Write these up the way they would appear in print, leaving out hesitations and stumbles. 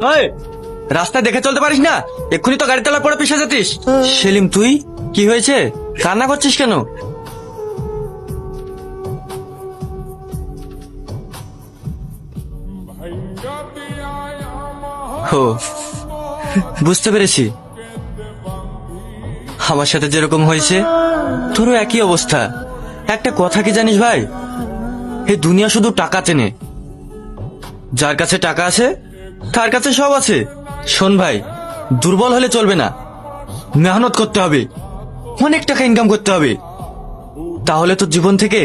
ওই, রাস্তায় দেখে চলতে পারিস না? এক্ষুনি তো গাড়ি তলায় পড়ে পিষে যেতিস। সেলিম, তুই কি হয়েছে? কান্না করছিস কেন? ও, বুঝতে পেরেছি। আমার সাথে যেরকম হয়েছে তোরও একই অবস্থা। একটা কথা কি জানিস ভাই, এই দুনিয়া শুধু টাকা চেনে। যার কাছে টাকা আছে তার কাছে সব আছে। শোন ভাই, দুর্বল হলে চলবে না, মেহনত করতে হবে, অনেক টাকা ইনকাম করতে হবে। তাহলে তোর জীবন থেকে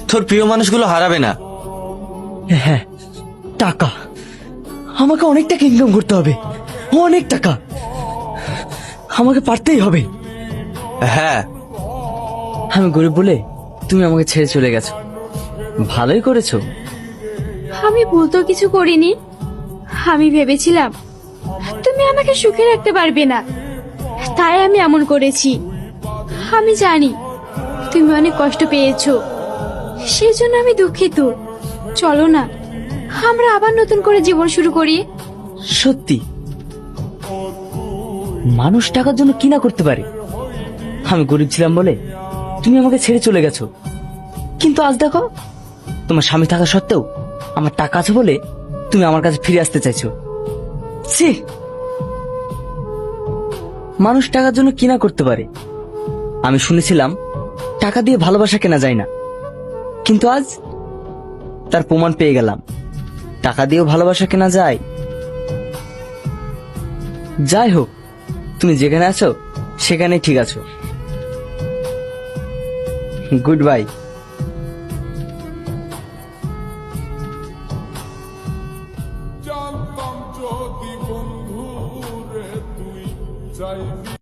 তোর প্রিয় মানুষগুলো হারাবে না। হ্যাঁ, টাকা, আমাকে অনেক টাকা ইনকাম করতে হবে, অনেক টাকা আমাকে পারতেই হবে। হ্যাঁ, আমি গরিব বলে তুমি আমাকে ছেড়ে চলে গেছো, ভালোই করেছো। আমি ভুল তো কিছু করিনি। আমি ভেবেছিলাম তুমি আমাকে সুখে রাখতে পারবে না, তাই আমি এমন করেছি। আমি জানি তুমি অনেক কষ্ট পেয়েছো, সেজন্য আমি দুঃখিত। চলো না, আমরা আবার নতুন করে জীবন শুরু করি। সত্যি, মানুষ টাকার জন্য কি না করতে পারে। আমি গরিব ছিলাম বলে তুমি আমাকে ছেড়ে চলে গেছো, কিন্তু আজ দেখো, তোমার স্বামী থাকা সত্ত্বেও আমার টাকা আছে বলে তুমি আমার কাছে ফিরে আসতে চাইছো। ছি, মানুষ টাকার জন্য কি না করতে পারে। আমি শুনেছিলাম টাকা দিয়ে ভালোবাসা কেনা যায় না, কিন্তু আজ তার প্রমাণ পেয়ে গেলাম, টাকা দিয়েও ভালোবাসা কেনা যায়। যাই হোক, তুমি যেখানে আছো সেখানেই ঠিক আছো। Good bye. জানতাম যদি বন্ধু রে তুই চাইবি।